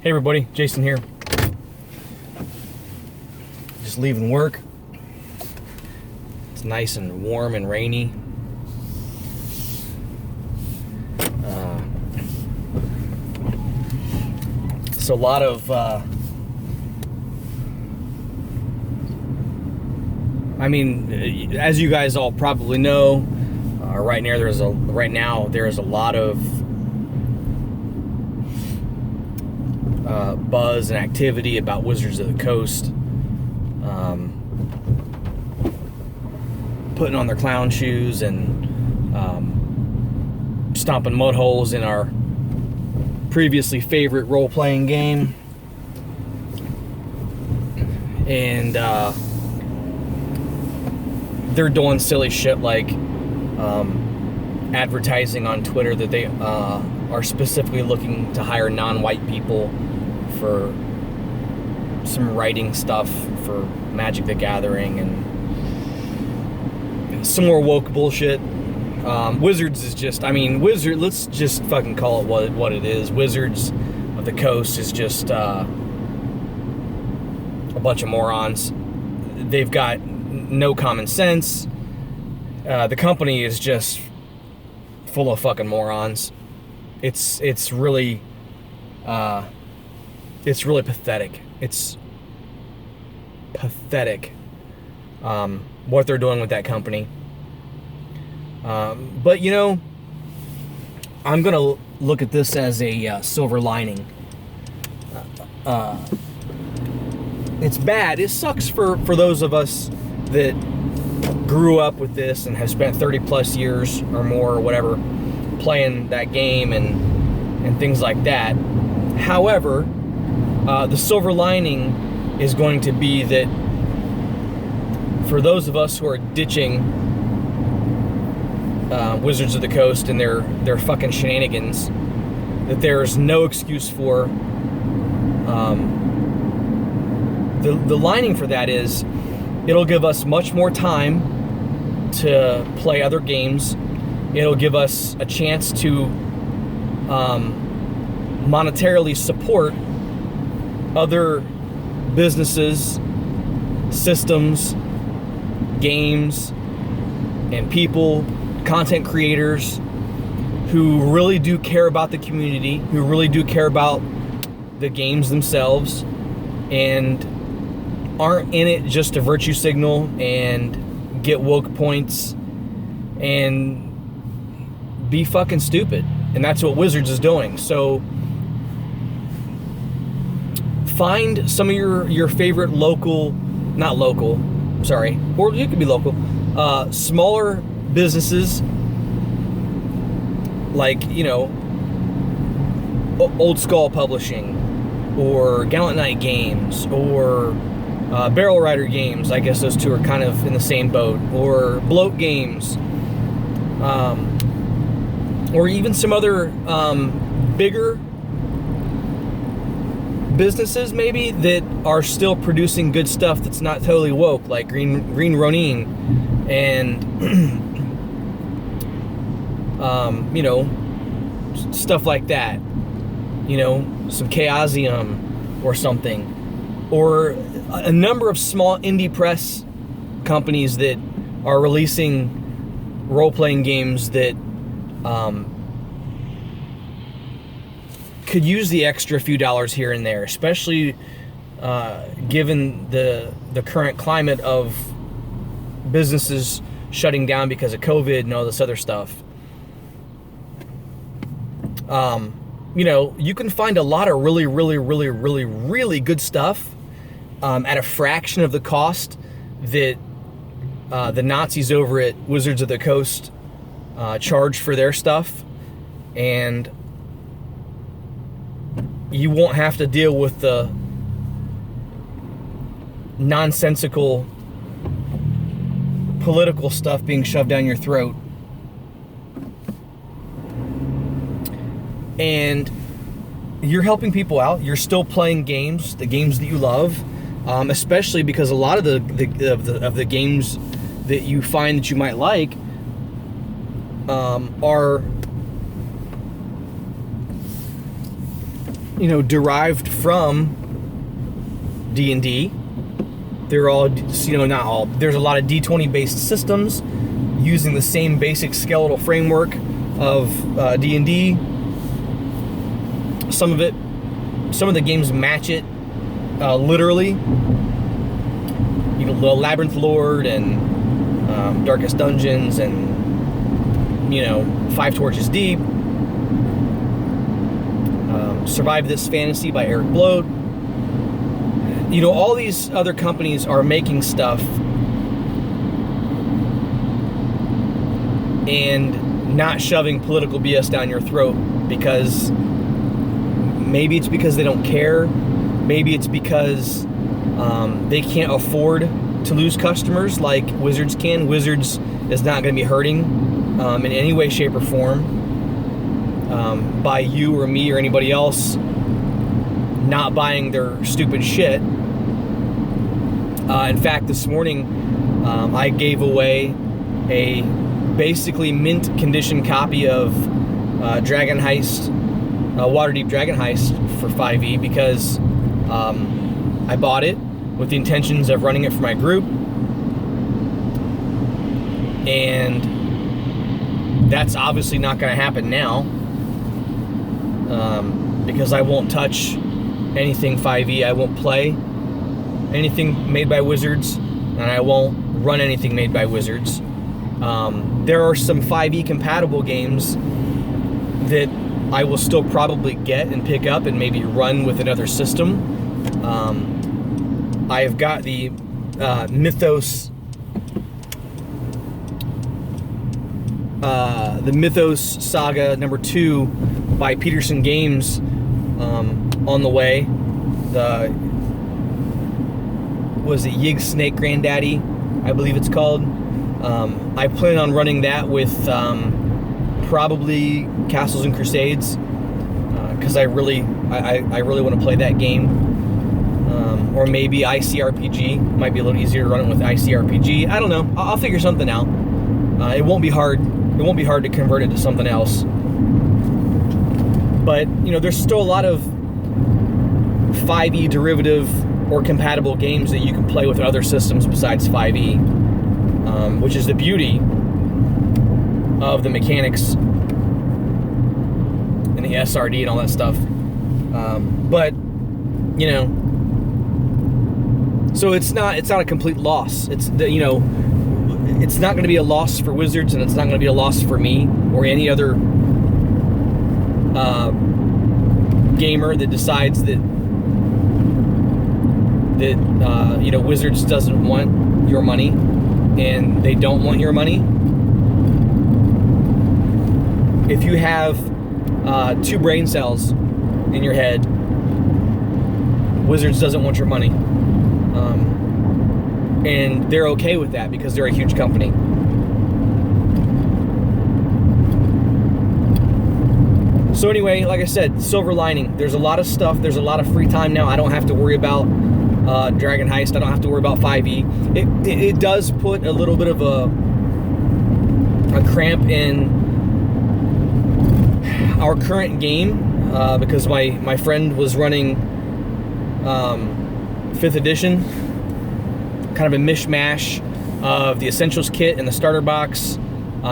Hey everybody, Jason here. Just leaving work. It's nice and warm and rainy. So a lot of as you guys all probably know, right now there is a lot of buzz and activity about Wizards of the Coast putting on their clown shoes and stomping mud holes in our previously favorite role-playing game. And they're doing silly shit like advertising on Twitter that they are specifically looking to hire non-white people for some writing stuff for Magic the Gathering and some more woke bullshit. Wizards is just, let's just fucking call it what it is. Wizards of the Coast is just a bunch of morons. They've got no common sense. The company is just full of fucking morons. It's really pathetic. It's pathetic what they're doing with that company. But you know, I'm gonna look at this as a silver lining. It's bad. It sucks for those of us that grew up with this and have spent 30 plus years or more or whatever playing that game and things like that. However, the silver lining is going to be that for those of us who are ditching Wizards of the Coast and their fucking shenanigans, that there's no excuse for. The lining for that is it'll give us much more time to play other games. It'll give us a chance to monetarily support other businesses, systems, games, and people, content creators who really do care about the community, who really do care about the games themselves, and aren't in it just to virtue signal and get woke points and be fucking stupid. And that's what Wizards is doing. So find some of your favorite or it could be local, smaller businesses like, you know, Old Skull Publishing or Gallant Knight Games or Barrel Rider Games. I guess those two are kind of in the same boat. Or Bloat Games, or even some other bigger businesses maybe that are still producing good stuff that's not totally woke, like Green Ronin and you know, stuff like that. You know, some Chaosium or something, or a number of small indie press companies that are releasing role-playing games that could use the extra few dollars here and there, especially given the current climate of businesses shutting down because of COVID and all this other stuff. You know, you can find a lot of really good stuff at a fraction of the cost that the Nazis over at Wizards of the Coast charge for their stuff, and you won't have to deal with the nonsensical political stuff being shoved down your throat. And you're helping people out. You're still playing games, the games that you love, especially because a lot of the games that you find that you might like are derived from D&D. They're all, not all. There's a lot of D20 based systems using the same basic skeletal framework of D&D. Some of the games match it literally. The Labyrinth Lord and Darkest Dungeons and Five Torches Deep. Survive This Fantasy by Eric Blode. All these other companies are making stuff and not shoving political BS down your throat because maybe it's because they don't care. Maybe it's because they can't afford to lose customers like Wizards can. Wizards is not going to be hurting in any way, shape, or form by you or me or anybody else not buying their stupid shit. In fact, this morning I gave away a basically mint condition copy of Dragon Heist, Waterdeep Dragon Heist for 5e because I bought it with the intentions of running it for my group, and that's obviously not going to happen now because I won't touch anything 5e. I won't play anything made by Wizards, and I won't run anything made by Wizards. There are some 5e compatible games that I will still probably get and pick up and maybe run with another system. I have got the Mythos Saga number 2 by Peterson Games on the way. Was it Yig Snake Granddaddy, I believe it's called. I plan on running that with probably Castles and Crusades because I really want to play that game. Or maybe ICRPG might be a little easier to run it with ICRPG. I don't know. I'll figure something out. It won't be hard. It won't be hard to convert it to something else. But there's still a lot of 5e derivative or compatible games that you can play with other systems besides 5e, which is the beauty of the mechanics and the SRD and all that stuff. But so it's not a complete loss. It's it's not going to be a loss for Wizards, and it's not going to be a loss for me or any other gamer that decides that Wizards doesn't want your money, and they don't want your money. If you have 2 brain cells in your head, Wizards doesn't want your money. And they're okay with that because they're a huge company. So anyway, like I said, Silver Lining. There's a lot of stuff. There's a lot of free time now. I don't have to worry about Dragon Heist. I don't have to worry about 5e. It does put a little bit of a cramp in our current game because my friend was running 5th edition, kind of a mishmash of the Essentials kit and the starter box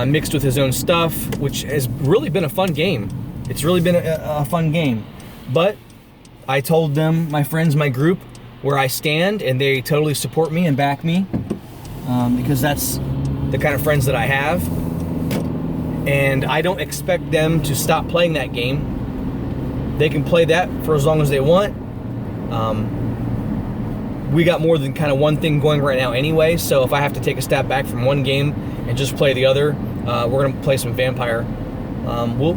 mixed with his own stuff, which has really been a fun game. It's really been a fun game. But I told them, my friends, my group, where I stand, and they totally support me and back me because that's the kind of friends that I have. And I don't expect them to stop playing that game. They can play that for as long as they want. We got more than kind of one thing going right now anyway, so if I have to take a step back from one game and just play the other, we're going to play some Vampire.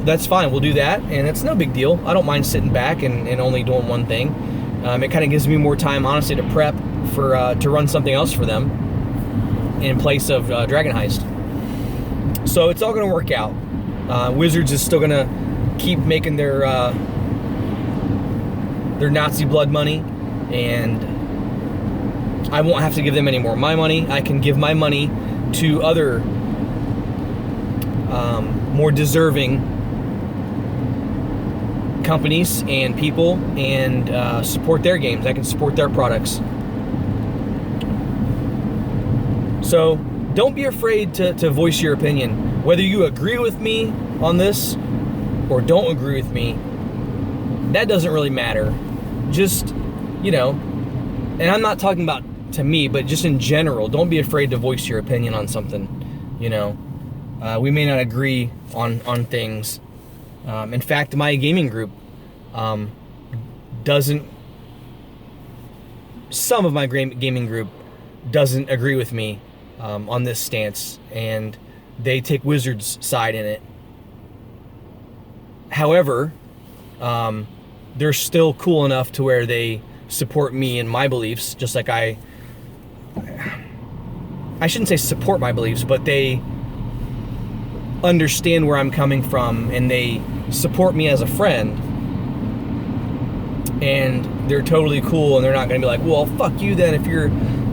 That's fine, we'll do that, and it's no big deal. I don't mind sitting back and only doing one thing. It kind of gives me more time, honestly, to prep for to run something else for them in place of Dragon Heist. So it's all going to work out. Wizards is still going to keep making their Nazi blood money, and I won't have to give them any more of my money. I can give my money to other more deserving companies and people and support their games. I can support their products. So don't be afraid to voice your opinion. Whether you agree with me on this or don't agree with me, that doesn't really matter. Just, and I'm not talking about to me, but just in general, don't be afraid to voice your opinion on something. We may not agree on things. In fact, my gaming group some of my gaming group doesn't agree with me on this stance, and they take Wizards' side in it. However, they're still cool enough to where they support me and my beliefs, just like I shouldn't say support my beliefs, but they understand where I'm coming from, and they support me as a friend, and they're totally cool, and they're not going to be like, well, fuck you then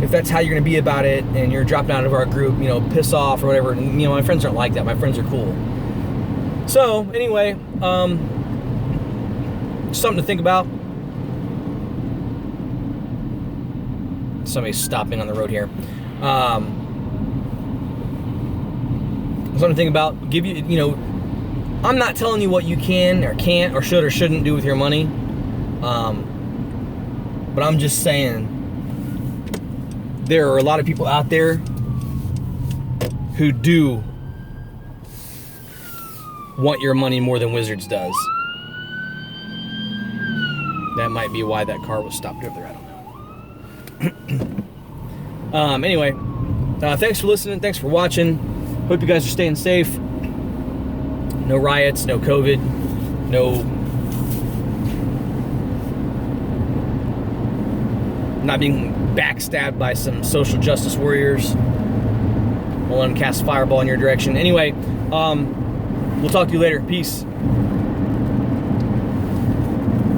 if that's how you're going to be about it, and you're dropping out of our group, piss off or whatever. And, my friends aren't like that. My friends are cool. So anyway, something to think about. Somebody's stopping on the road here. Something to think about. I'm not telling you what you can or can't or should or shouldn't do with your money. But I'm just saying, there are a lot of people out there who do want your money more than Wizards does. That might be why that car was stopped over there. I don't know. Anyway, thanks for listening. Thanks for watching. Hope you guys are staying safe. No riots, no COVID, no not being backstabbed by some social justice warriors. We'll let them cast a fireball in your direction. Anyway, we'll talk to you later. Peace.